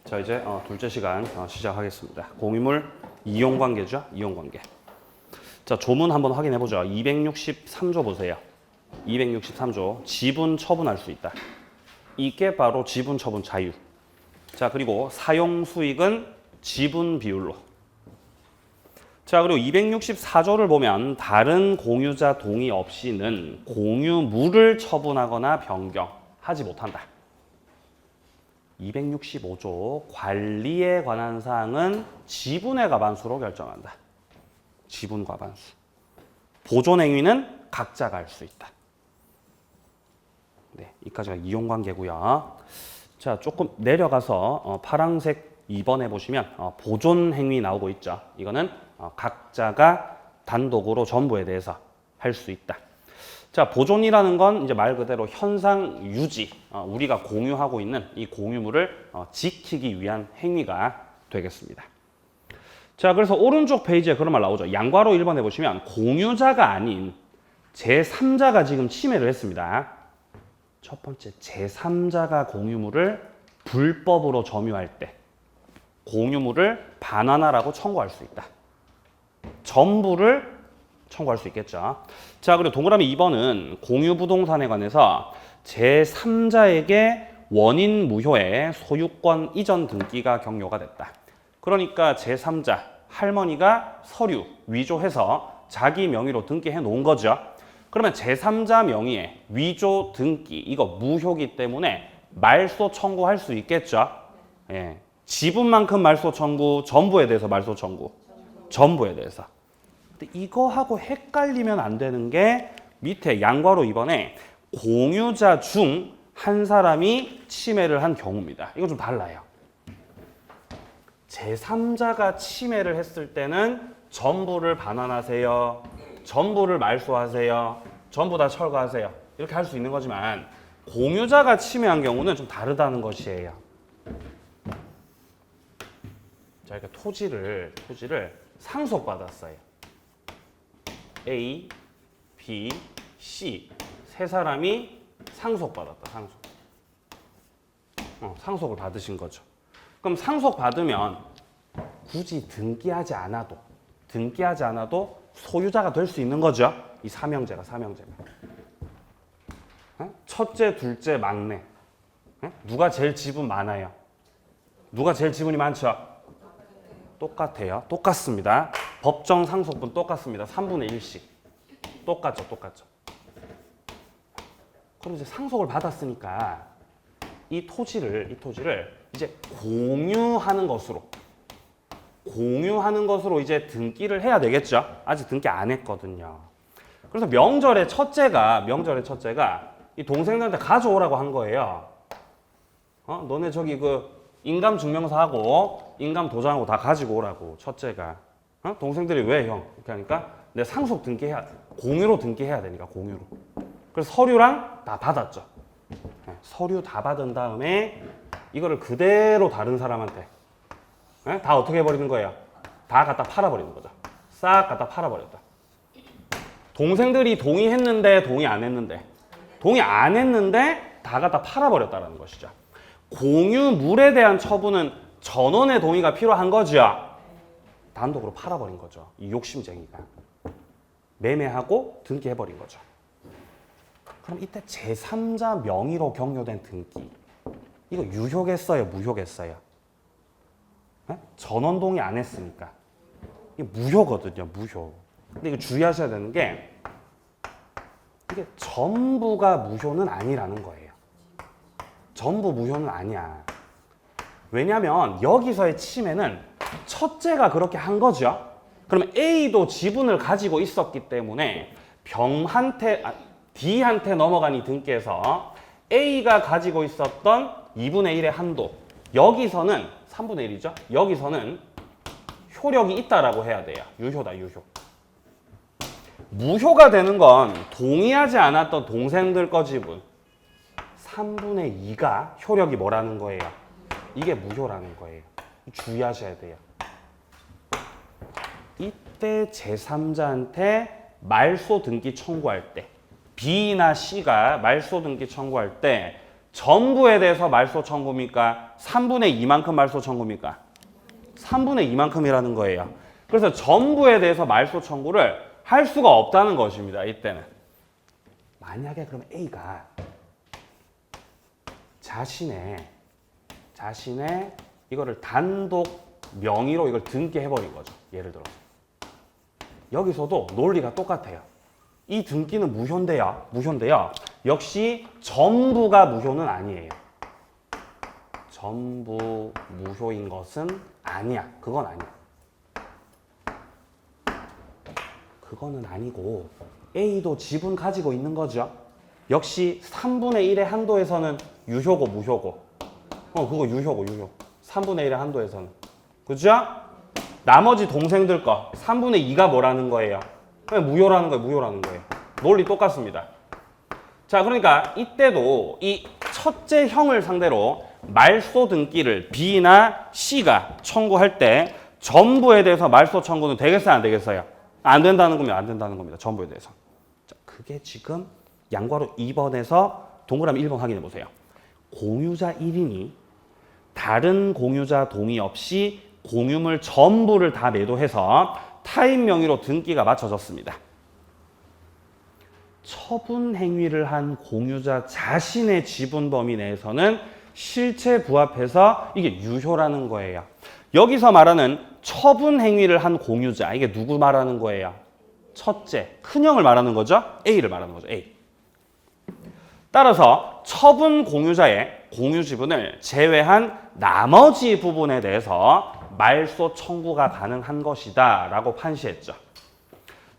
자 이제 둘째 시간 시작하겠습니다. 공유물 이용관계죠. 이용관계. 자 조문 한번 확인해 보죠. 263조 보세요. 263조 지분 처분할 수 있다. 이게 바로 지분 처분 자유. 자 그리고 사용 수익은 지분 비율로. 자 그리고 264조를 보면 다른 공유자 동의 없이는 공유물을 처분하거나 변경하지 못한다. 265조 관리에 관한 사항은 지분의 과반수로 결정한다. 지분 과반수. 보존 행위는 각자가 할 수 있다. 네, 여기까지가 이용관계고요. 자, 조금 내려가서 파란색 2번에 보시면 보존 행위 나오고 있죠. 이거는 각자가 단독으로 전부에 대해서 할 수 있다. 자, 보존이라는 건 이제 말 그대로 현상 유지, 우리가 공유하고 있는 이 공유물을 지키기 위한 행위가 되겠습니다. 자, 그래서 오른쪽 페이지에 그런 말 나오죠. 양괄호 1번에 보시면 공유자가 아닌 제3자가 지금 침해를 했습니다. 첫 번째, 제3자가 공유물을 불법으로 점유할 때 공유물을 반환하라고 청구할 수 있다. 전부를 청구할 수 있겠죠. 자, 그리고 동그라미 2번은 공유부동산에 관해서 제3자에게 원인 무효의 소유권 이전 등기가 격려가 됐다. 그러니까 제3자, 할머니가 서류 위조해서 자기 명의로 등기해 놓은 거죠. 그러면 제3자 명의의 위조 등기, 이거 무효기 때문에 말소 청구할 수 있겠죠. 예. 지분만큼 말소 청구, 전부에 대해서 말소 청구. 전부에 대해서. 근데 이거하고 헷갈리면 안 되는 게 밑에 양괄호 2번에 공유자 중 한 사람이 침해를 한 경우입니다. 이거 좀 달라요. 제3자가 침해를 했을 때는 전부를 반환하세요. 전부를 말소하세요. 전부 다 철거하세요. 이렇게 할 수 있는 거지만 공유자가 침해한 경우는 좀 다르다는 것이에요. 자, 이렇게 토지를 상속받았어요. A, B, C 세 사람이 상속받았다. 상속을 받으신 거죠. 그럼 상속받으면 굳이 등기하지 않아도 소유자가 될 수 있는 거죠. 이 삼형제가. 첫째, 둘째, 막내. 누가 제일 지분 많아요? 누가 제일 지분이 많죠? 똑같아요. 똑같습니다. 법정 상속분 똑같습니다. 3분의 1씩. 똑같죠. 그럼 이제 상속을 받았으니까 이 토지를 이제 공유하는 것으로 이제 등기를 해야 되겠죠. 아직 등기 안 했거든요. 그래서 명절에 첫째가 이 동생들한테 가져오라고 한 거예요. 너네 저기 그 인감 증명서하고 인감 도장하고 다 가지고 오라고 첫째가. 동생들이 왜 형? 이렇게 하니까 내 상속 등기해야 돼. 공유로 등기해야 되니까 공유로. 그래서 서류랑 다 받았죠. 서류 다 받은 다음에 이거를 그대로 다른 사람한테 다 어떻게 해버리는 거예요? 다 갖다 팔아버리는 거죠. 싹 갖다 팔아버렸다. 동생들이 동의했는데 동의 안 했는데 다 갖다 팔아버렸다는 것이죠. 공유물에 대한 처분은 전원의 동의가 필요한 거죠. 단독으로 팔아버린 거죠. 이 욕심쟁이가. 매매하고 등기해버린 거죠. 그럼 이때 제3자 명의로 격려된 등기. 이거 유효겠어요? 무효겠어요? 전원 동의 안 했으니까. 이게 무효거든요. 무효. 근데 이거 주의하셔야 되는 게 이게 전부가 무효는 아니라는 거예요. 전부 무효는 아니야. 왜냐하면 여기서의 침해는 첫째가 그렇게 한 거죠. 그러면 A도 지분을 가지고 있었기 때문에 D한테 넘어간 이 등기에서 A가 가지고 있었던 2분의 1의 한도, 여기서는 3분의 1이죠. 여기서는 효력이 있다라고 해야 돼요. 유효다, 유효. 무효가 되는 건 동의하지 않았던 동생들 거 지분 3분의 2가 효력이 뭐라는 거예요? 이게 무효라는 거예요. 주의하셔야 돼요. 이때 제3자한테 말소 등기 청구할 때 B나 C가 말소 등기 청구할 때 전부에 대해서 말소 청구입니까? 3분의 2만큼 말소 청구입니까? 3분의 2만큼이라는 거예요. 그래서 전부에 대해서 말소 청구를 할 수가 없다는 것입니다. 이때는. 만약에 그러면 A가 자신의 이거를 단독 명의로 이걸 등기해버린 거죠. 예를 들어서. 여기서도 논리가 똑같아요. 이 등기는 무효인데요. 역시 전부가 무효는 아니에요. 전부 무효인 것은 아니야. 그건 아니야. 그거는 아니고 A도 지분 가지고 있는 거죠. 역시 3분의 1의 한도에서는 유효고 무효고. 그거 유효고. 3분의 1의 한도에서는. 그죠? 나머지 동생들 거 3분의 2가 뭐라는 거예요? 그냥 무효라는 거예요. 논리 똑같습니다. 자, 그러니까 이때도 이 첫째 형을 상대로 말소 등기를 B나 C가 청구할 때 전부에 대해서 말소 청구는 되겠어요, 안 되겠어요? 안 된다는 겁니다. 전부에 대해서. 자, 그게 지금 양괄호 2번에서 동그라미 1번 확인해 보세요. 공유자 1인이 다른 공유자 동의 없이 공유물 전부를 다 매도해서 타인 명의로 등기가 맞춰졌습니다. 처분 행위를 한 공유자 자신의 지분 범위 내에서는 실체 부합해서 이게 유효라는 거예요. 여기서 말하는 처분 행위를 한 공유자, 이게 누구 말하는 거예요? 첫째, 큰형을 말하는 거죠? A를 말하는 거죠. A. 따라서 처분 공유자의 공유 지분을 제외한 나머지 부분에 대해서 말소 청구가 가능한 것이다 라고 판시했죠.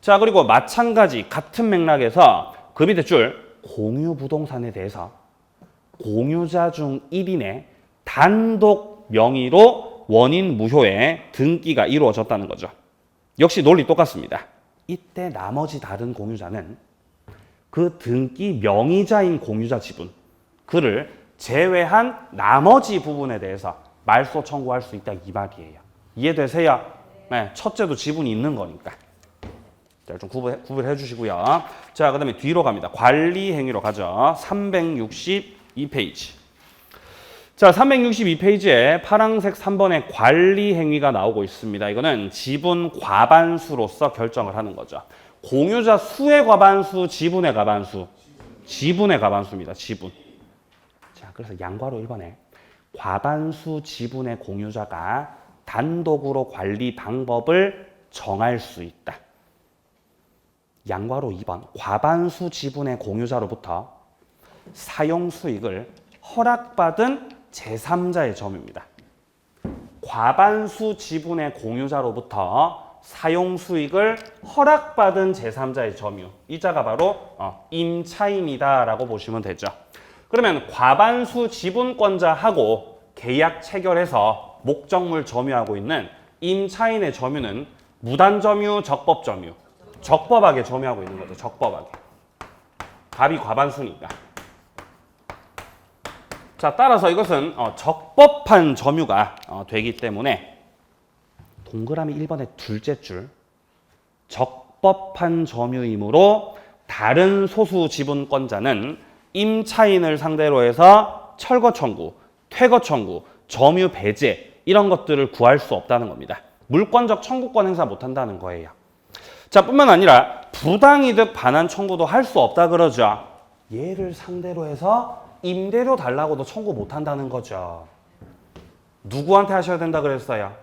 자, 그리고 마찬가지 같은 맥락에서 그 밑에 줄 공유 부동산에 대해서 공유자 중 1인의 단독 명의로 원인 무효의 등기가 이루어졌다는 거죠. 역시 논리 똑같습니다. 이때 나머지 다른 공유자는 그 등기 명의자인 공유자 지분, 그를 제외한 나머지 부분에 대해서 말소 청구할 수 있다 이 말이에요. 이해되세요? 네, 첫째도 지분이 있는 거니까. 자, 좀 구분해 주시고요. 자, 그 다음에 뒤로 갑니다. 관리 행위로 가죠. 362페이지. 자, 362페이지에 파란색 3번의 관리 행위가 나오고 있습니다. 이거는 지분 과반수로서 결정을 하는 거죠. 공유자 수의 과반수, 지분의 과반수. 지분의 과반수입니다. 지분. 자, 그래서 양괄호 1번에 과반수 지분의 공유자가 단독으로 관리 방법을 정할 수 있다. 양괄호 2번 과반수 지분의 공유자로부터 사용 수익을 허락받은 제3자의 점유입니다. 과반수 지분의 공유자로부터 사용 수익을 허락받은 제3자의 점유. 이 자가 바로 임차인이다라고 보시면 되죠. 그러면 과반수 지분권자하고 계약 체결해서 목적물 점유하고 있는 임차인의 점유는 무단 점유, 적법 점유. 적법하게 점유하고 있는 거죠. 적법하게. 답이 과반수니까. 자, 따라서 이것은 적법한 점유가 되기 때문에 동그라미 1번의 둘째 줄 적법한 점유이므로 다른 소수 지분권자는 임차인을 상대로 해서 철거 청구, 퇴거 청구, 점유 배제 이런 것들을 구할 수 없다는 겁니다. 물권적 청구권 행사 못한다는 거예요. 자, 뿐만 아니라 부당이득 반환 청구도 할 수 없다 그러죠. 얘를 상대로 해서 임대료 달라고도 청구 못한다는 거죠. 누구한테 하셔야 된다 그랬어요?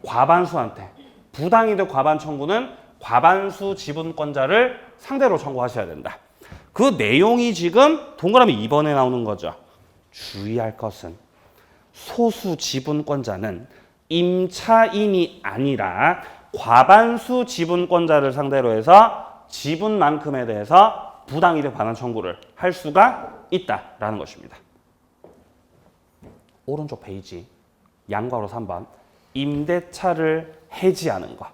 과반수한테. 부당이득 과반 청구는 과반수 지분권자를 상대로 청구하셔야 된다. 그 내용이 지금 동그라미 2번에 나오는 거죠. 주의할 것은 소수 지분권자는 임차인이 아니라 과반수 지분권자를 상대로 해서 지분만큼에 대해서 부당이득 반환 청구를 할 수가 있다라는 것입니다. 오른쪽 페이지 양괄호 3번 임대차를 해지하는 것.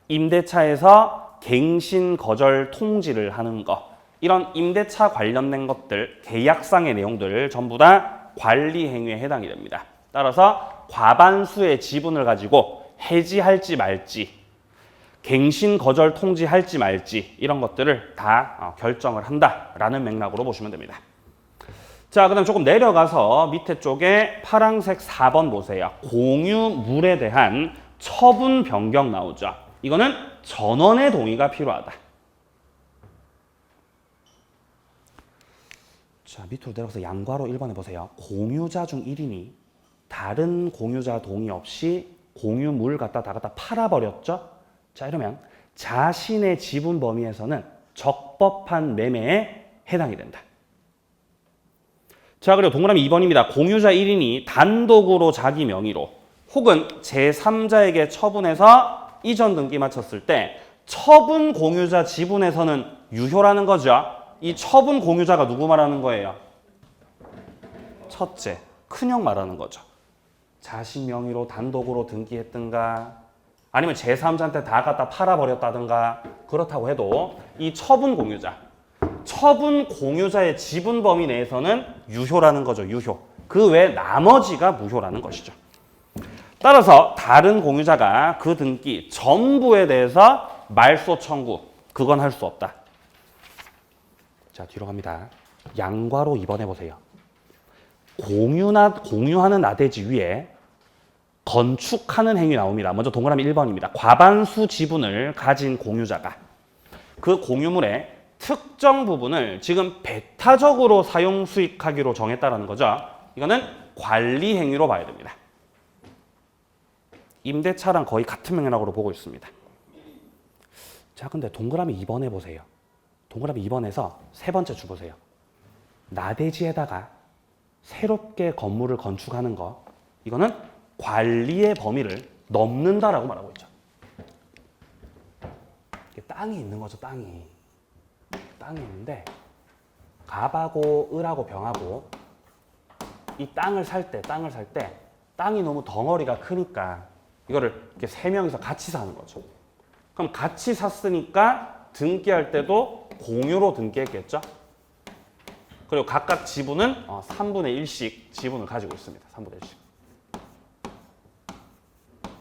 임대차에서 갱신 거절 통지를 하는 것. 이런 임대차 관련된 것들, 계약상의 내용들 전부 다 관리 행위에 해당이 됩니다. 따라서 과반수의 지분을 가지고 해지할지 말지, 갱신 거절 통지할지 말지 이런 것들을 다 결정을 한다라는 맥락으로 보시면 됩니다. 자, 그다음 조금 내려가서 밑에 쪽에 파란색 4번 보세요. 공유물에 대한 처분 변경 나오죠. 이거는 전원의 동의가 필요하다. 자, 밑으로 내려가서 양괄호 1번에 보세요. 공유자 중 1인이 다른 공유자 동의 없이 공유물 갖다 다 갖다 팔아버렸죠. 자, 이러면 자신의 지분 범위에서는 적법한 매매에 해당이 된다. 자, 그리고 동그라미 2번입니다. 공유자 1인이 단독으로 자기 명의로 혹은 제3자에게 처분해서 이전 등기 마쳤을 때 처분 공유자 지분에서는 유효라는 거죠. 이 처분 공유자가 누구 말하는 거예요? 첫째, 큰형 말하는 거죠. 자신 명의로 단독으로 등기했든가 아니면 제3자한테 다 갖다 팔아버렸다든가 그렇다고 해도 이 처분 공유자의 지분 범위 내에서는 유효라는 거죠. 유효. 그 외 나머지가 무효라는 것이죠. 따라서 다른 공유자가 그 등기 전부에 대해서 말소 청구 그건 할 수 없다. 자, 뒤로 갑니다. 양괄호 2번 해보세요. 공유하는 나대지 위에 건축하는 행위 나옵니다. 먼저 동그라미 1번입니다. 과반수 지분을 가진 공유자가 그 공유물의 특정 부분을 지금 배타적으로 사용 수익하기로 정했다는 거죠. 이거는 관리 행위로 봐야 됩니다. 임대차랑 거의 같은 맥락으로 보고 있습니다. 자, 근데 동그라미 2번 해보세요. 동그라미 2번에서 세 번째 줄 보세요. 나대지에다가 새롭게 건물을 건축하는 거 이거는 관리의 범위를 넘는다라고 말하고 있죠. 땅이 있는 거죠. 땅이 있는데 갑하고 을하고 병하고 이 땅을 살 때 땅이 너무 덩어리가 크니까 이거를 이렇게 세 명이서 같이 사는 거죠. 그럼 같이 샀으니까 등기할 때도 공유로 등기했겠죠. 그리고 각각 지분은 3분의 1씩 지분을 가지고 있습니다. 3분의 1씩.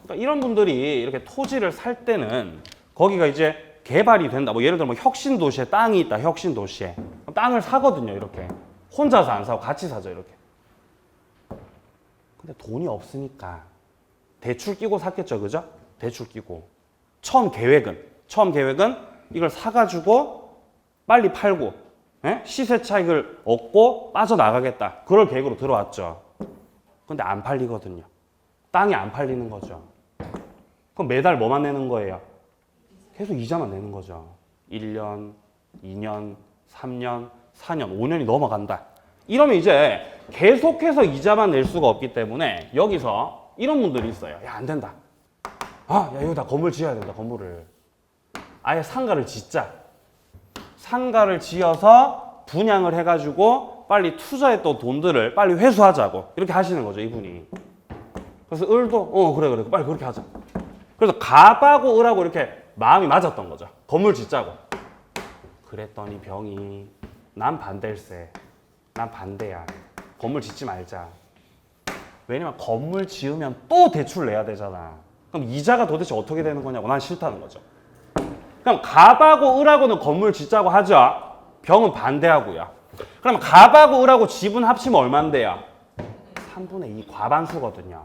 그러니까 이런 분들이 이렇게 토지를 살 때는 거기가 이제 개발이 된다. 뭐 예를 들어 혁신도시에 땅이 있다. 혁신도시에 땅을 사거든요. 이렇게 혼자서 안 사고 같이 사죠. 이렇게. 근데 돈이 없으니까 대출 끼고 샀겠죠. 그죠? 대출 끼고 처음 계획은 이걸 사가지고 빨리 팔고 시세 차익을 얻고 빠져나가겠다. 그럴 계획으로 들어왔죠. 근데 안 팔리거든요. 땅이 안 팔리는 거죠. 그럼 매달 뭐만 내는 거예요? 계속 이자만 내는 거죠. 1년, 2년, 3년, 4년, 5년이 넘어간다. 이러면 이제 계속해서 이자만 낼 수가 없기 때문에 여기서 이런 분들이 있어요. 야, 안 된다. 야, 여기다 건물 지어야 된다. 건물을. 아예 상가를 짓자. 상가를 지어서 분양을 해가지고 빨리 투자했던 돈들을 빨리 회수하자고 이렇게 하시는 거죠. 이분이. 그래서 을도 그래 빨리 그렇게 하자. 그래서 갑하고 을하고 이렇게 마음이 맞았던 거죠. 건물 짓자고. 그랬더니 병이 난 반대일세. 난 반대야. 건물 짓지 말자. 왜냐면 건물 지으면 또 대출 내야 되잖아. 그럼 이자가 도대체 어떻게 되는 거냐고 난 싫다는 거죠. 그럼 갑하고 을하고는 건물 짓자고 하죠. 병은 반대하고요. 그럼 갑하고 을하고 지분 합치면 얼만데요? 3분의 2 과반수거든요.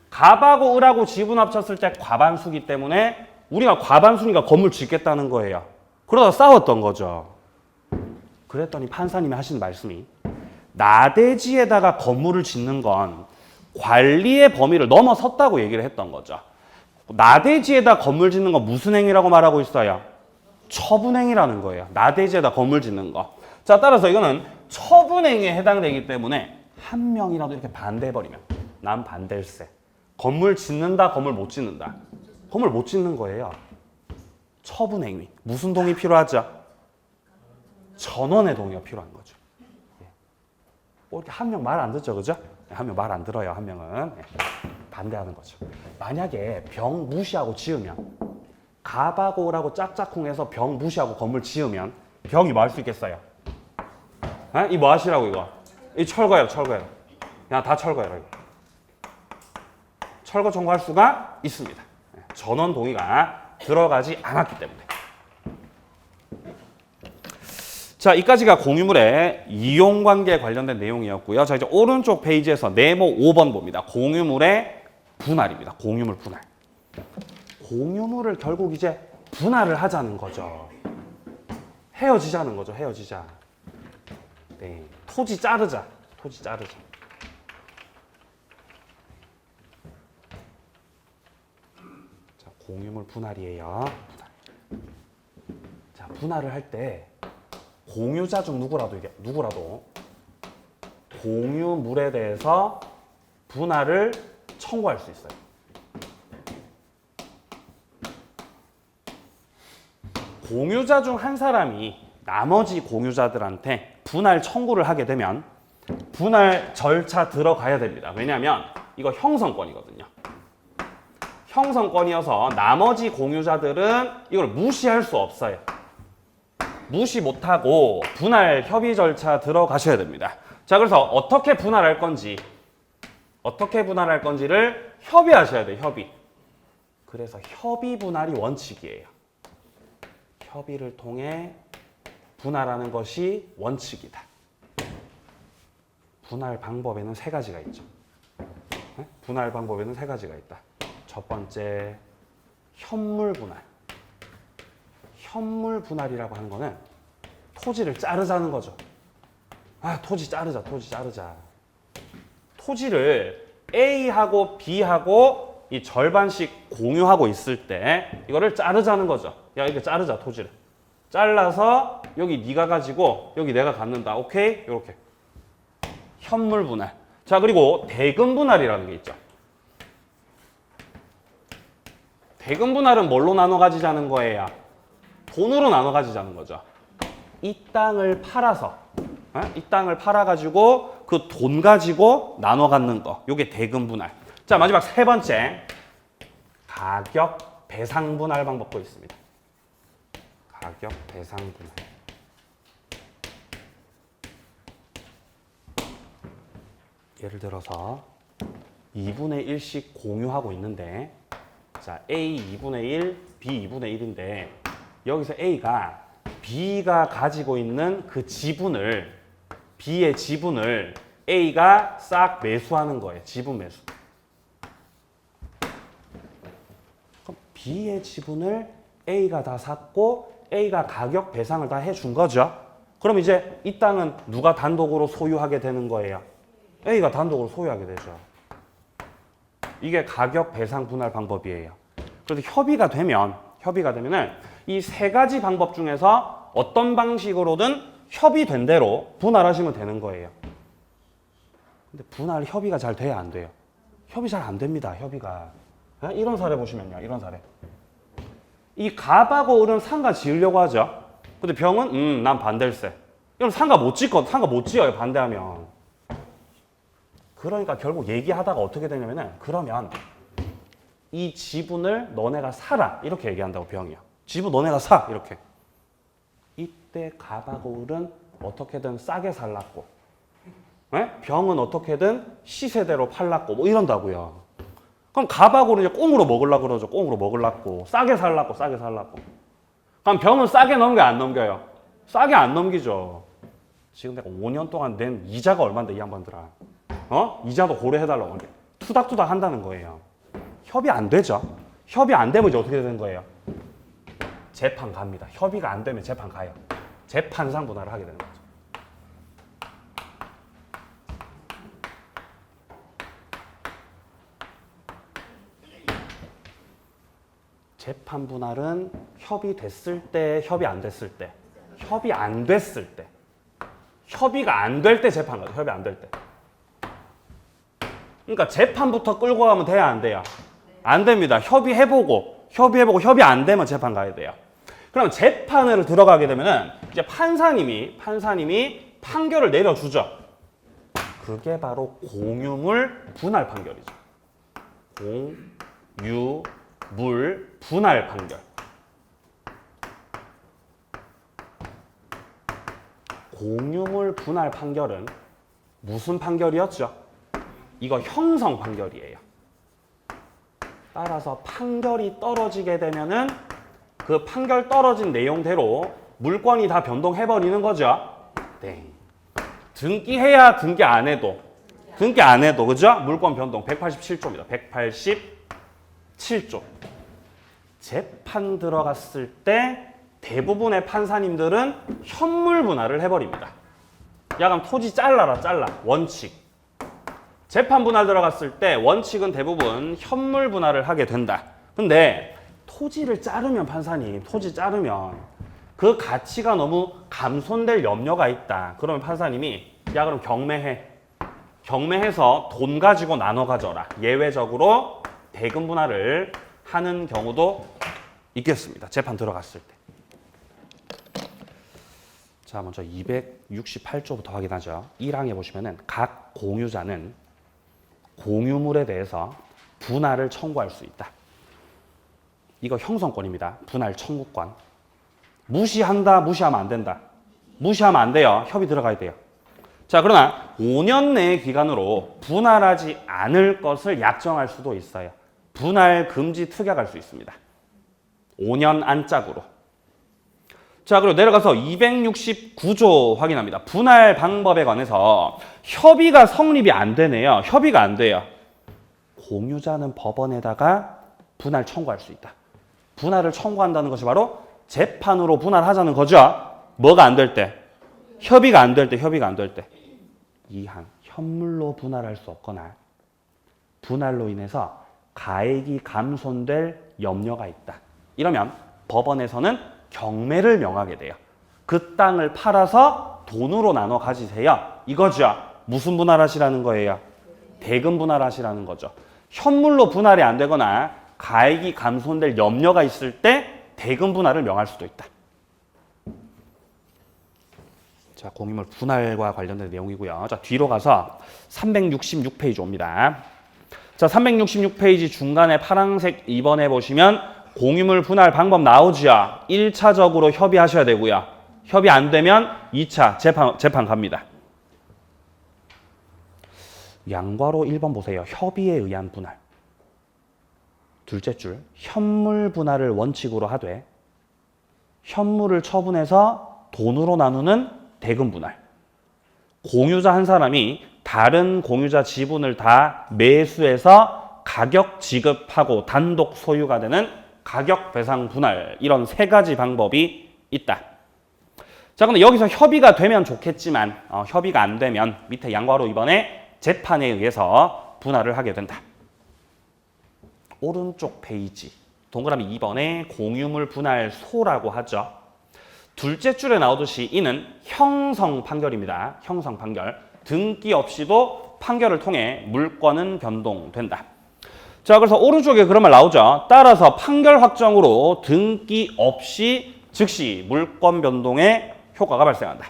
갑하고 을하고 지분 합쳤을 때 과반수기 때문에 우리가 과반수니까 건물 짓겠다는 거예요. 그러다 싸웠던 거죠. 그랬더니 판사님이 하시는 말씀이 나대지에다가 건물을 짓는 건 관리의 범위를 넘어섰다고 얘기를 했던 거죠. 나대지에다 건물 짓는 건 무슨 행위라고 말하고 있어요? 처분행위라는 거예요. 나대지에다 건물 짓는 거. 자, 따라서 이거는 처분행위에 해당되기 때문에 한 명이라도 이렇게 반대해버리면 난 반대일세. 건물 짓는다, 건물 못 짓는다. 건물 못 짓는 거예요. 처분행위. 무슨 동의 필요하죠? 전원의 동의가 필요한 거죠. 이렇게 한 명 말 안 듣죠, 그죠? 한 명 말 안 들어요, 한 명은. 반대하는 거죠. 만약에 병 무시하고 지으면 갑하고 을하고 짝짝꿍해서 병 무시하고 건물 지으면 병이 뭐 할 수 있겠어요? 이 뭐 하시라고 이거? 이 철거해라. 그냥 다 철거해라. 이거. 철거 청구할 수가 있습니다. 전원 동의가 들어가지 않았기 때문에. 자, 이까지가 공유물의 이용관계 관련된 내용이었고요. 자, 이제 오른쪽 페이지에서 네모 5번 봅니다. 공유물의 분할입니다. 공유물 분할. 공유물을 결국 이제 분할을 하자는 거죠. 헤어지자는 거죠. 헤어지자. 네, 토지 자르자. 토지 자르자. 자, 공유물 분할이에요. 분할. 자, 분할을 할 때 공유자 중 누구라도 공유물에 대해서 분할을 청구할 수 있어요. 공유자 중 한 사람이 나머지 공유자들한테 분할 청구를 하게 되면 분할 절차 들어가야 됩니다. 왜냐하면 이거 형성권이거든요. 형성권이어서 나머지 공유자들은 이걸 무시할 수 없어요. 무시 못하고 분할 협의 절차 들어가셔야 됩니다. 자, 그래서 어떻게 분할할 건지를 협의하셔야 돼요. 협의. 그래서 협의 분할이 원칙이에요. 협의를 통해 분할하는 것이 원칙이다. 분할 방법에는 세 가지가 있죠. 분할 방법에는 세 가지가 있다. 첫 번째, 현물 분할. 현물 분할이라고 하는 거는 토지를 자르자는 거죠. 아, 토지 자르자. 토지를 A하고 B하고 이 절반씩 공유하고 있을 때 이거를 자르자는 거죠. 야, 이거 자르자, 토지를. 잘라서 여기 네가 가지고 여기 내가 갖는다. 오케이? 이렇게. 현물 분할. 자, 그리고 대금 분할이라는 게 있죠. 대금 분할은 뭘로 나눠 가지자는 거예요? 돈으로 나눠 가지자는 거죠. 이 땅을 팔아서, 이 땅을 팔아가지고 그 돈 가지고 나눠 갖는 거. 요게 대금 분할. 자, 마지막 세 번째. 가격 배상 분할 방법도 있습니다. 가격 배상 분할. 예를 들어서 2분의 1씩 공유하고 있는데, 자, A 2분의 1, B 2분의 1인데 여기서 A가 B가 가지고 있는 그 지분을, B의 지분을 A가 싹 매수하는 거예요. 지분 매수. 그럼 B의 지분을 A가 다 샀고 A가 가격 배상을 다 해준 거죠. 그럼 이제 이 땅은 누가 단독으로 소유하게 되는 거예요? A가 단독으로 소유하게 되죠. 이게 가격 배상 분할 방법이에요. 그래서 협의가 되면은 이 세 가지 방법 중에서 어떤 방식으로든 협의된 대로 분할하시면 되는 거예요. 근데 분할 협의가 잘 돼야 안 돼요? 협의 잘 안 됩니다. 협의가. 이런 사례 보시면요. 이런 사례. 이 갑하고 을은 상가 지으려고 하죠. 근데 병은 난 반댈세. 이러면 상가 못 지어요. 반대하면. 그러니까 결국 얘기하다가 어떻게 되냐면은, 그러면 이 지분을 너네가 사라 이렇게 얘기한다고. 병이요. 지분 너네가 사 이렇게. 이때 갑하고 을은 어떻게든 싸게 살랐고, 병은 어떻게든 시세대로 팔랐고 뭐 이런다고요. 그럼 갑하고 을은 이제 꽁으로 먹으려고 그러죠. 꽁으로 먹으려고. 싸게 살랐고. 그럼 병은 싸게 넘겨요, 안 넘겨요? 싸게 안 넘기죠. 지금 내가 5년 동안 낸 이자가 얼마인데 이 양반들아. 이자도 고려해달라고 하는 게 투닥투닥 한다는 거예요. 협의 안 되죠. 협의 안 되면 이제 어떻게 되는 거예요? 재판 갑니다. 협의가 안 되면 재판 가요. 재판상 분할을 하게 되는 거죠. 재판 분할은 협의됐을 때, 협의 안 됐을 때. 협의 안 됐을 때. 협의가 안 될 때 재판 가죠. 협의 안 될 때. 그러니까 재판부터 끌고 가면 돼야 안 돼요? 안 됩니다. 협의해보고 협의 안 되면 재판 가야 돼요. 그럼 재판을 들어가게 되면은 이제 판사님이 판결을 내려주죠. 그게 바로 공유물 분할 판결이죠. 공유물 분할 판결. 공유물 분할 판결은 무슨 판결이었죠? 이거 형성 판결이에요. 따라서 판결이 떨어지게 되면은 그 판결 떨어진 내용대로 물권이 다 변동해버리는 거죠. 땡. 등기해야 등기 안 해도. 등기 안 해도, 그죠? 물권 변동 187조입니다. 187조. 재판 들어갔을 때 대부분의 판사님들은 현물 분할을 해버립니다. 야, 그럼 토지 잘라라, 잘라. 원칙. 재판 분할 들어갔을 때 원칙은 대부분 현물 분할을 하게 된다. 근데 토지를 자르면 판사님, 토지 자르면 그 가치가 너무 감손될 염려가 있다. 그러면 판사님이 야, 그럼 경매해. 경매해서 돈 가지고 나눠 가져라. 예외적으로 대금 분할을 하는 경우도 있겠습니다. 재판 들어갔을 때. 자, 먼저 268조부터 확인하죠. 1항에 보시면은 각 공유자는 공유물에 대해서 분할을 청구할 수 있다. 이거 형성권입니다. 분할 청구권. 무시한다, 무시하면 안 된다. 무시하면 안 돼요. 협의 들어가야 돼요. 자, 그러나 5년 내 기간으로 분할하지 않을 것을 약정할 수도 있어요. 분할 금지 특약할 수 있습니다. 5년 안짝으로. 자, 그리고 내려가서 269조 확인합니다. 분할 방법에 관해서 협의가 성립이 안 되네요. 협의가 안 돼요. 공유자는 법원에다가 분할 청구할 수 있다. 분할을 청구한다는 것이 바로 재판으로 분할하자는 거죠. 뭐가 안 될 때? 협의가 안 될 때, 협의가 안 될 때. 2항, 현물로 분할할 수 없거나 분할로 인해서 가액이 감손될 염려가 있다. 이러면 법원에서는 경매를 명하게 돼요. 그 땅을 팔아서 돈으로 나눠 가지세요. 이거죠. 무슨 분할하시라는 거예요? 대금 분할하시라는 거죠. 현물로 분할이 안 되거나 가액이 감손될 염려가 있을 때 대금 분할을 명할 수도 있다. 자, 공유물 분할과 관련된 내용이고요. 자, 뒤로 가서 366페이지 옵니다. 자, 366페이지 중간에 파란색 2번에 보시면 공유물 분할 방법 나오죠. 1차적으로 협의하셔야 되고요. 협의 안 되면 2차 재판 갑니다. 양괄호 1번 보세요. 협의에 의한 분할. 둘째 줄, 현물 분할을 원칙으로 하되 현물을 처분해서 돈으로 나누는 대금 분할. 공유자 한 사람이 다른 공유자 지분을 다 매수해서 가격 지급하고 단독 소유가 되는 가격 배상 분할. 이런 세 가지 방법이 있다. 자, 근데 여기서 협의가 되면 좋겠지만 협의가 안 되면 밑에 양괄호 2번에 재판에 의해서 분할을 하게 된다. 오른쪽 페이지 동그라미 2번에 공유물 분할소라고 하죠. 둘째 줄에 나오듯이 이는 형성 판결입니다. 형성 판결. 등기 없이도 판결을 통해 물권은 변동된다. 자, 그래서 오른쪽에 그런 말 나오죠. 따라서 판결 확정으로 등기 없이 즉시 물권 변동의 효과가 발생한다.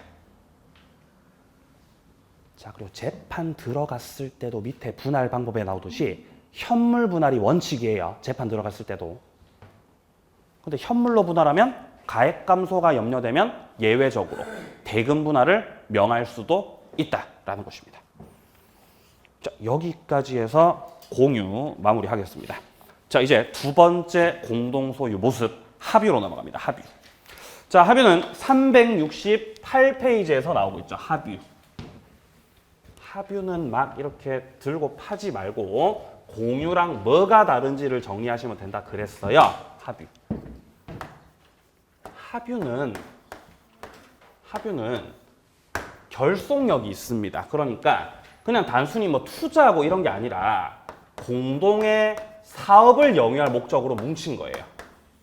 자, 그리고 재판 들어갔을 때도 밑에 분할 방법에 나오듯이 현물 분할이 원칙이에요. 재판 들어갔을 때도. 근데 현물로 분할하면 가액 감소가 염려되면 예외적으로 대금 분할을 명할 수도 있다라는 것입니다. 자, 여기까지 해서 공유 마무리하겠습니다. 자, 이제 두 번째 공동소유 모습 합유로 넘어갑니다. 합유. 자, 합유는 368페이지에서 나오고 있죠. 합유. 합유는 막 이렇게 들고 파지 말고 공유랑 뭐가 다른지를 정리하시면 된다 그랬어요. 합유. 합유는 결속력이 있습니다. 그러니까 그냥 단순히 뭐 투자하고 이런 게 아니라 공동의 사업을 영위할 목적으로 뭉친 거예요.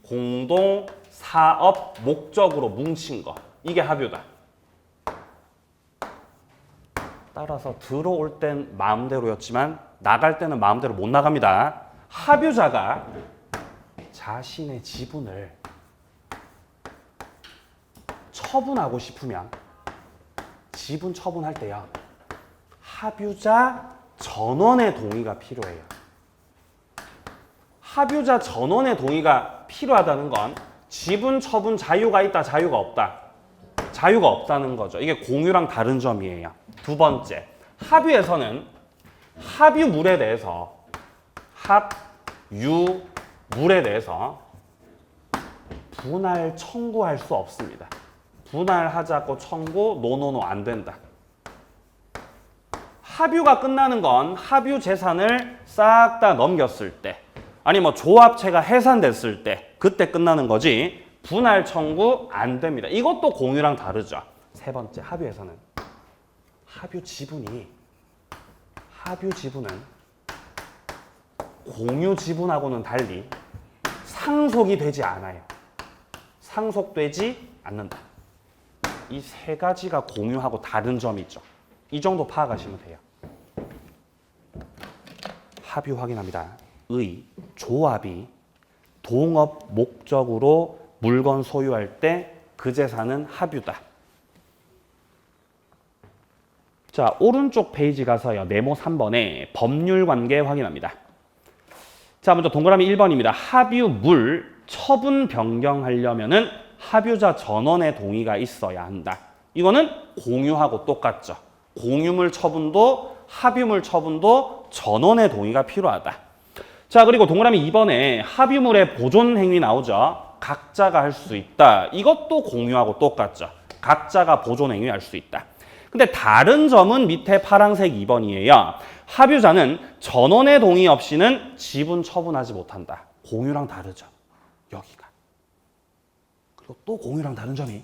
공동 사업 목적으로 뭉친 거. 이게 합유다. 따라서 들어올 땐 마음대로였지만 나갈 때는 마음대로 못 나갑니다. 합유자가 자신의 지분을 처분하고 싶으면 지분 처분할 때요. 합유자 전원의 동의가 필요해요. 합유자 전원의 동의가 필요하다는 건 지분 처분 자유가 있다, 자유가 없다. 자유가 없다는 거죠. 이게 공유랑 다른 점이에요. 두 번째, 합유에서는 합유물에 대해서 분할 청구할 수 없습니다. 분할하자고 청구 노노노 안 된다. 합유가 끝나는 건 합유 재산을 싹 다 넘겼을 때 아니 뭐 조합체가 해산됐을 때 그때 끝나는 거지 분할 청구 안 됩니다. 이것도 공유랑 다르죠. 세 번째 합유에서는 합유 지분은 공유 지분하고는 달리 상속이 되지 않아요. 상속되지 않는다. 이 세 가지가 공유하고 다른 점이죠. 이 정도 파악하시면 돼요. 합유 확인합니다. 의, 조합이 동업 목적으로 물건 소유할 때 그 재산은 합유다. 자, 오른쪽 페이지 가서요. 네모 3번에 법률 관계 확인합니다. 자, 먼저 동그라미 1번입니다. 합유물 처분 변경하려면은 합유자 전원의 동의가 있어야 한다. 이거는 공유하고 똑같죠. 공유물 처분도 합유물 처분도 전원의 동의가 필요하다. 자, 그리고 동그라미 2번에 합유물의 보존 행위 나오죠. 각자가 할 수 있다. 이것도 공유하고 똑같죠. 각자가 보존 행위 할 수 있다. 근데 다른 점은 밑에 파란색 2번이에요. 합유자는 전원의 동의 없이는 지분 처분하지 못한다. 공유랑 다르죠. 여기가. 그리고 또 공유랑 다른 점이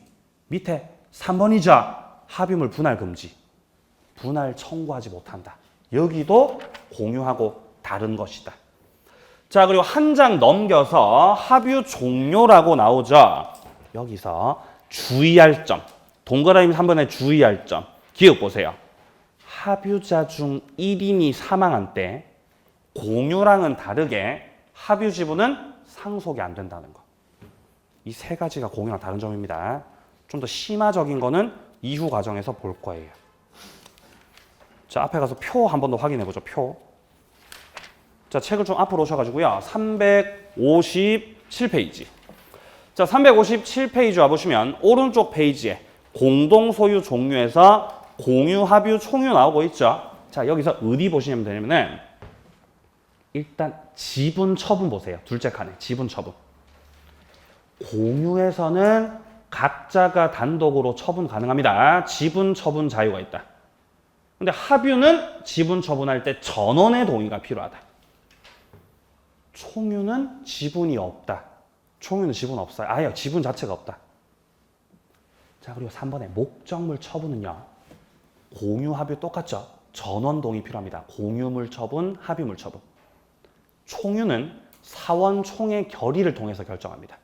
밑에 3번이죠. 합유물 분할 금지. 분할 청구하지 못한다. 여기도 공유하고 다른 것이다. 자, 그리고 한 장 넘겨서 합유 종료라고 나오죠. 여기서 주의할 점. 동그라미 3번에 주의할 점. 기억 보세요. 합유자 중 1인이 사망한 때 공유랑은 다르게 합유 지분은 상속이 안 된다는 거. 이 세 가지가 공유랑 다른 점입니다. 좀 더 심화적인 거는 이후 과정에서 볼 거예요. 자, 앞에 가서 표 한 번 더 확인해 보죠. 표. 자, 책을 좀 앞으로 오셔가지고요. 357페이지. 자, 357페이지 와보시면 오른쪽 페이지에 공동 소유 종류에서 공유, 합유, 총유 나오고 있죠. 자, 여기서 어디 보시면 되냐면은 일단 지분 처분 보세요. 둘째 칸에 지분 처분. 공유에서는 각자가 단독으로 처분 가능합니다. 지분 처분 자유가 있다. 근데 합유는 지분 처분할 때 전원의 동의가 필요하다. 총유는 지분이 없다. 총유는 지분 없어요. 아예 지분 자체가 없다. 자, 그리고 3번에 목적물 처분은요. 공유, 합유 똑같죠? 전원 동의 필요합니다. 공유물 처분, 합유물 처분. 총유는 사원 총회 결의를 통해서 결정합니다.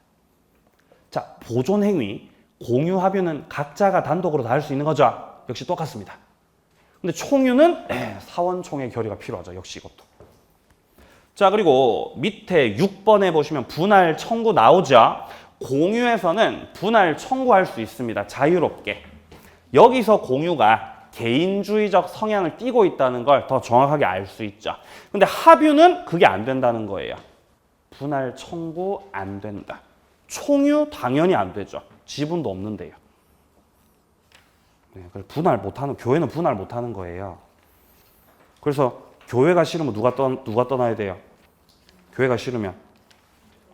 자, 보존 행위, 공유, 합유는 각자가 단독으로 다 할 수 있는 거죠? 역시 똑같습니다. 근데 총유는 사원 총회 결의가 필요하죠. 역시 이것도. 자, 그리고 밑에 6번에 보시면 분할 청구 나오죠? 공유에서는 분할 청구할 수 있습니다. 자유롭게. 여기서 공유가 개인주의적 성향을 띠고 있다는 걸 더 정확하게 알 수 있죠. 근데 합유는 그게 안 된다는 거예요. 분할 청구 안 된다. 총유 당연히 안 되죠. 지분도 없는데요. 네, 분할 못하는, 교회는 분할 못하는 거예요. 그래서 교회가 싫으면 누가 떠나야 돼요? 교회가 싫으면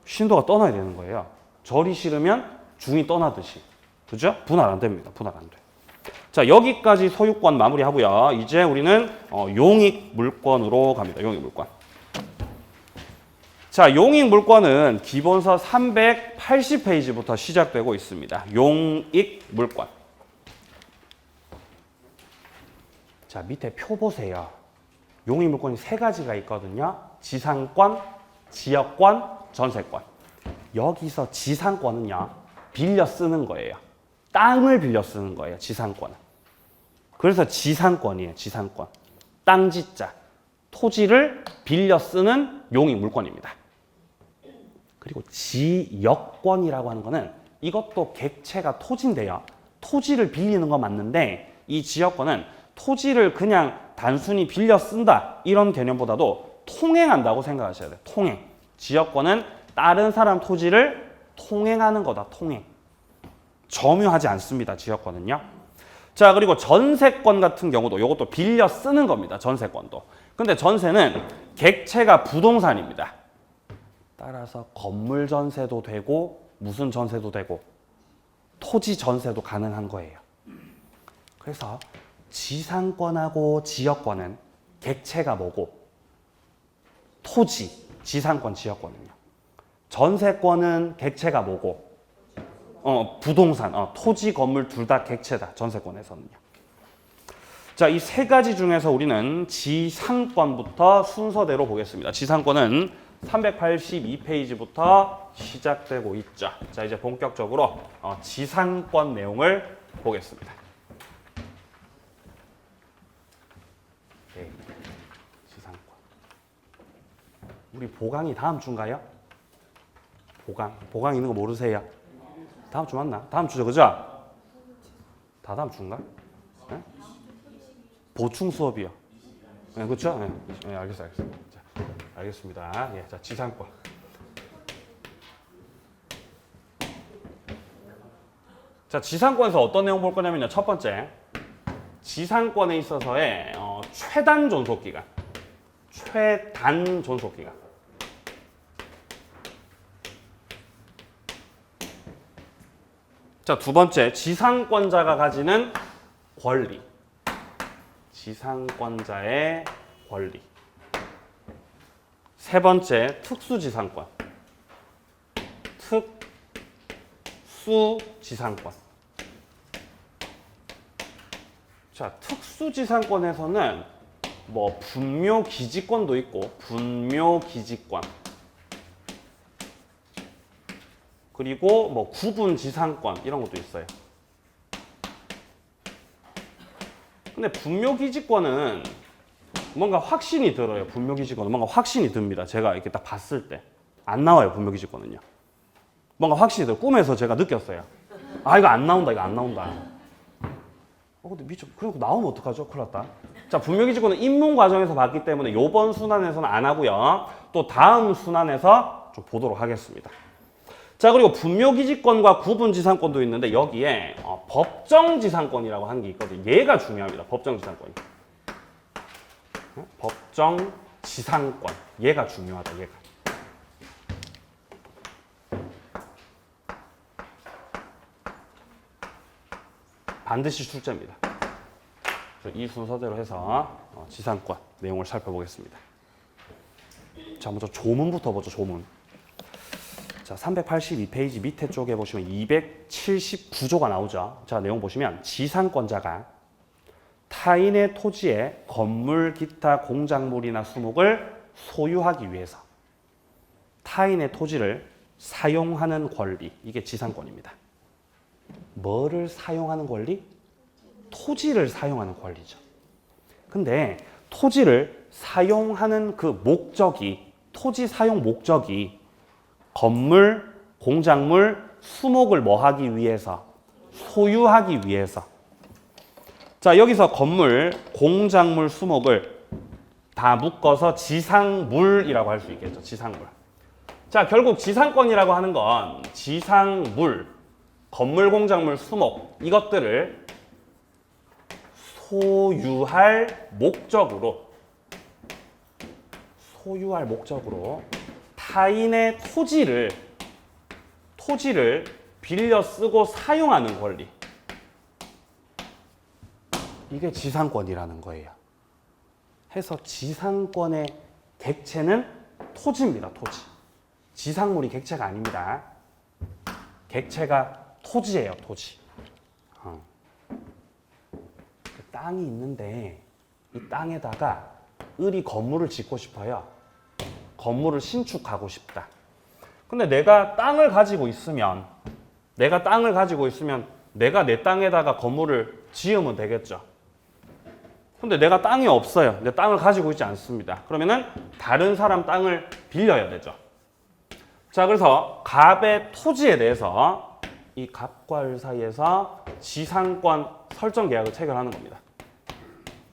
신도가 떠나야 되는 거예요. 절이 싫으면 중이 떠나듯이. 그죠? 분할 안 됩니다. 분할 안 돼. 자, 여기까지 소유권 마무리하고요. 이제 우리는 용익 물권으로 갑니다. 용익 물권. 자, 용익 물권은 기본서 380페이지부터 시작되고 있습니다. 용익 물권. 자, 밑에 표 보세요. 용익 물권이 세 가지가 있거든요. 지상권, 지역권, 전세권. 여기서 지상권은요, 빌려 쓰는 거예요. 땅을 빌려 쓰는 거예요, 지상권은. 그래서 지상권이에요, 지상권. 땅지자, 토지를 빌려 쓰는 용익 물권입니다. 그리고 지역권이라고 하는 거는 이것도 객체가 토지인데요. 토지를 빌리는 건 맞는데 이 지역권은 토지를 그냥 단순히 빌려 쓴다 이런 개념보다도 통행한다고 생각하셔야 돼요. 통행. 지역권은 다른 사람 토지를 통행하는 거다. 통행. 점유하지 않습니다. 지역권은요. 자, 그리고 전세권 같은 경우도 이것도 빌려 쓰는 겁니다. 전세권도. 근데 전세는 객체가 부동산입니다. 따라서 건물 전세도 되고 무슨 전세도 되고 토지 전세도 가능한 거예요. 그래서 지상권하고 지역권은 객체가 뭐고 토지, 지상권, 지역권은요. 전세권은 객체가 뭐고 부동산, 토지, 건물 둘 다 객체다. 전세권에서는요. 자, 이 세 가지 중에서 우리는 지상권부터 순서대로 보겠습니다. 지상권은 382페이지부터 시작되고 있죠. 자, 이제 본격적으로 지상권 내용을 보겠습니다. 네, 지상권. 우리 보강이 다음 주인가요? 보강 있는 거 모르세요? 다음 주 맞나? 다음 주죠, 그죠? 다 다음 주인가? 네? 보충 수업이요. 네, 그렇죠? 네, 알겠어요. 자, 알겠습니다. 예, 자, 지상권. 자, 지상권에서 어떤 내용 볼 거냐면요. 첫 번째, 지상권에 있어서의 최단 존속기간. 최단 존속기간. 자, 두 번째, 지상권자가 가지는 권리. 지상권자의 권리. 세 번째, 특수지상권. 특수지상권. 자, 특수지상권에서는 뭐 분묘기지권도 있고 분묘기지권. 그리고 뭐 구분지상권 이런 것도 있어요. 근데 분묘기지권은 뭔가 확신이 들어요. 분묘기지권은 뭔가 확신이 듭니다. 제가 이렇게 딱 봤을 때 안 나와요. 분묘기지권은요. 뭔가 확신이 들어요. 꿈에서 제가 느꼈어요. 아, 이거 안 나온다. 이거 안 나온다. 근데 미쳐. 그리고 나오면 어떡하죠? 큰일 났다. 자, 분묘기지권은 입문 과정에서 봤기 때문에 이번 순환에서는 안 하고요. 또 다음 순환에서 좀 보도록 하겠습니다. 자, 그리고 분묘기지권과 구분지상권도 있는데 여기에 법정지상권이라고 하는 게 있거든요. 얘가 중요합니다. 법정지상권이. 법정지상권. 얘가 중요하다. 얘가. 반드시 출제입니다. 이 순서대로 해서 지상권 내용을 살펴보겠습니다. 자, 먼저 조문부터 보죠. 조문. 자, 382페이지 밑에 쪽에 보시면 279조가 나오죠. 자, 내용 보시면 지상권자가 타인의 토지에 건물, 기타 공작물이나 수목을 소유하기 위해서 타인의 토지를 사용하는 권리, 이게 지상권입니다. 뭐를 사용하는 권리? 토지를 사용하는 권리죠. 근데 토지를 사용하는 그 목적이, 토지 사용 목적이 건물, 공작물, 수목을 뭐 하기 위해서? 소유하기 위해서. 자, 여기서 건물, 공작물, 수목을 다 묶어서 지상물이라고 할 수 있겠죠. 지상물. 자, 결국 지상권이라고 하는 건 지상물, 건물, 공작물, 수목 이것들을 소유할 목적으로 타인의 토지를 빌려 쓰고 사용하는 권리. 이게 지상권이라는 거예요. 해서 지상권의 객체는 토지입니다. 토지. 지상물이 객체가 아닙니다. 객체가 토지예요. 토지. 땅이 있는데 이 땅에다가 을이 건물을 짓고 싶어요. 건물을 신축하고 싶다. 근데 내가 땅을 가지고 있으면 내가 내 땅에다가 건물을 지으면 되겠죠. 근데 내가 땅이 없어요. 내 땅을 가지고 있지 않습니다. 그러면은 다른 사람 땅을 빌려야 되죠. 자, 그래서 갑의 토지에 대해서 이 갑과 을 사이에서 지상권 설정 계약을 체결하는 겁니다.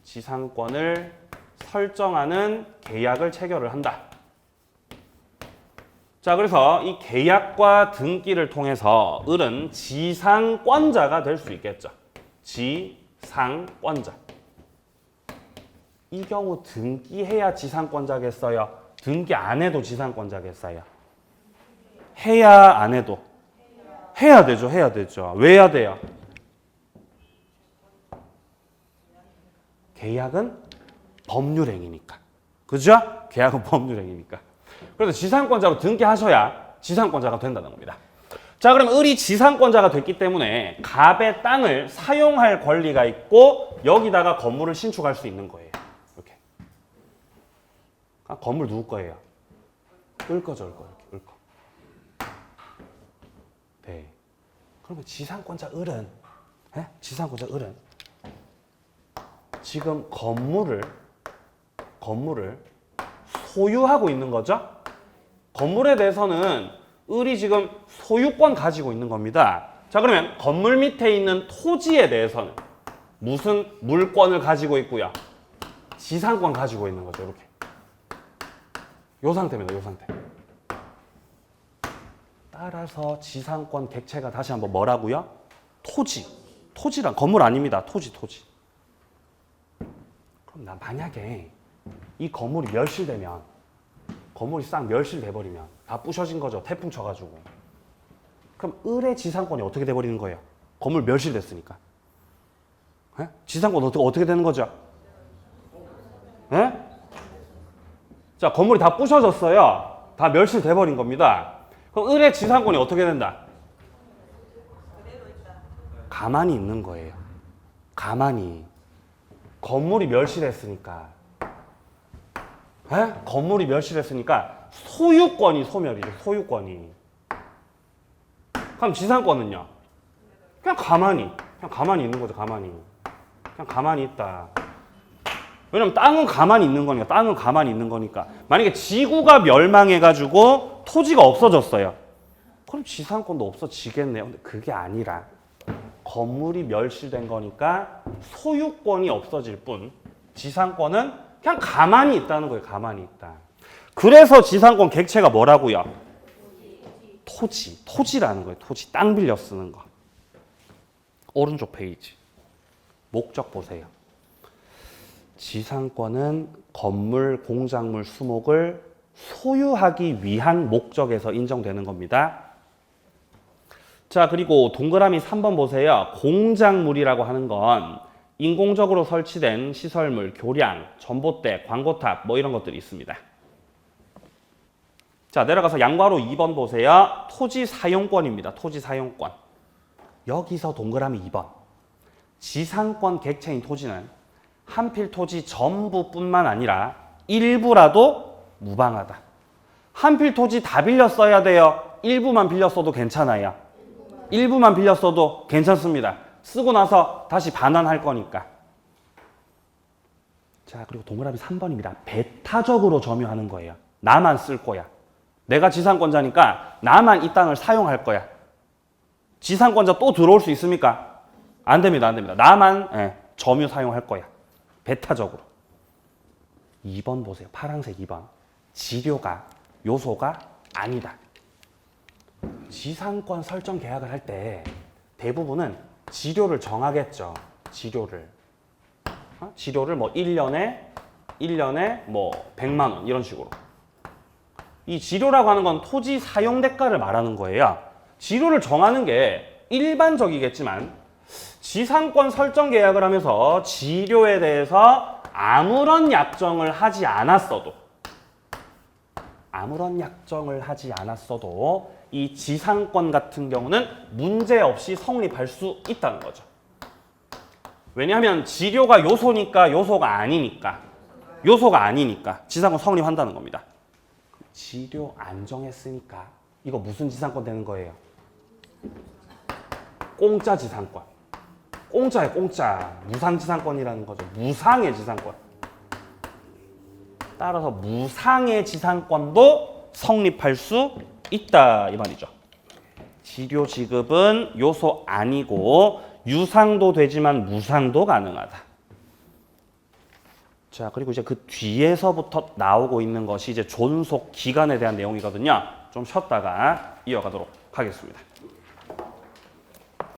지상권을 설정하는 계약을 체결을 한다. 자, 그래서 이 계약과 등기를 통해서 을은 지상권자가 될 수 있겠죠. 지상권자. 이 경우 등기해야 지상권자겠어요? 등기 안 해도 지상권자겠어요? 해야 안 해도? 해야 되죠. 해야 되죠. 왜 해야 돼요? 계약은 법률행위니까. 그죠? 계약은 법률행위니까. 그래서 지상권자로 등기하셔야 지상권자가 된다는 겁니다. 자, 그럼 을이 지상권자가 됐기 때문에 갑의 땅을 사용할 권리가 있고 여기다가 건물을 신축할 수 있는 거예요. 이렇게. 건물 누구 거예요? 을 거죠, 을 거. 이렇게, 을 거. 네. 그러면 지상권자 을은, 지상권자 을은 지금 건물을 소유하고 있는 거죠? 건물에 대해서는 을이 지금 소유권 가지고 있는 겁니다. 자, 그러면 건물 밑에 있는 토지에 대해서는 무슨 물권을 가지고 있고요? 지상권 가지고 있는 거죠. 이렇게. 요 상태입니다. 요 상태. 따라서 지상권 객체가 다시 한번 뭐라고요? 토지. 토지란 건물 아닙니다. 토지. 그럼 나 만약에 이 건물이 멸실되면 건물이 싹 멸실돼버리면 다 부셔진 거죠. 태풍 쳐가지고. 그럼 을의 지상권이 어떻게 돼버리는 거예요? 건물 멸실됐으니까. 지상권 어떻게 되는 거죠? 자, 건물이 다 부셔졌어요. 다 멸실돼버린 겁니다. 그럼 을의 지상권이 어떻게 된다? 가만히 있는 거예요. 가만히. 건물이 멸실했으니까. 건물이 멸실했으니까 소유권이 소멸이죠. 소유권이. 그럼 지상권은요? 그냥 가만히 있는 거죠. 가만히. 그냥 가만히 있다. 왜냐면 땅은 가만히 있는 거니까. 땅은 가만히 있는 거니까. 만약에 지구가 멸망해가지고 토지가 없어졌어요. 그럼 지상권도 없어지겠네요. 근데 그게 아니라 건물이 멸실된 거니까 소유권이 없어질 뿐 지상권은 그냥 가만히 있다는 거예요. 가만히 있다. 그래서 지상권 객체가 뭐라고요? 토지라는 거예요. 토지. 땅 빌려 쓰는 거. 오른쪽 페이지. 목적 보세요. 지상권은 건물, 공작물, 수목을 소유하기 위한 목적에서 인정되는 겁니다. 자, 그리고 동그라미 3번 보세요. 공작물이라고 하는 건 인공적으로 설치된 시설물, 교량, 전봇대, 광고탑 뭐 이런 것들이 있습니다. 자, 내려가서 양괄호 2번 보세요. 토지 사용권입니다. 토지 사용권. 여기서 동그라미 2번. 지상권 객체인 토지는 한필 토지 전부뿐만 아니라 일부라도 무방하다. 한필 토지 다 빌려 써야 돼요? 일부만 빌려 써도 괜찮아요? 일부만 빌려 써도 괜찮습니다. 쓰고 나서 다시 반환할 거니까. 자, 그리고 동그라미 3번입니다. 배타적으로 점유하는 거예요. 나만 쓸 거야. 내가 지상권자니까 나만 이 땅을 사용할 거야. 지상권자 또 들어올 수 있습니까? 안 됩니다. 나만 점유 사용할 거야. 배타적으로. 2번 보세요. 파란색 2번. 지료가 요소가 아니다. 지상권 설정 계약을 할 때 대부분은 지료를 정하겠죠. 지료를 뭐 1년에 뭐 100만 원 이런 식으로. 이 지료라고 하는 건 토지 사용 대가를 말하는 거예요. 지료를 정하는 게 일반적이겠지만 지상권 설정 계약을 하면서 지료에 대해서 아무런 약정을 하지 않았어도 이 지상권 같은 경우는 문제없이 성립할 수 있다는 거죠. 왜냐하면 지료가 요소가 아니니까 지상권 성립한다는 겁니다. 지료 안 정했으니까 이거 무슨 지상권 되는 거예요? 공짜 지상권. 공짜예요, 공짜. 무상 지상권이라는 거죠. 무상의 지상권. 따라서 무상의 지상권도 성립할 수 있다 이 말이죠. 지료 지급은 요소 아니고 유상도 되지만 무상도 가능하다. 자, 그리고 이제 그 뒤에서부터 나오고 있는 것이 이제 존속 기간에 대한 내용이거든요. 좀 쉬었다가 이어가도록 하겠습니다.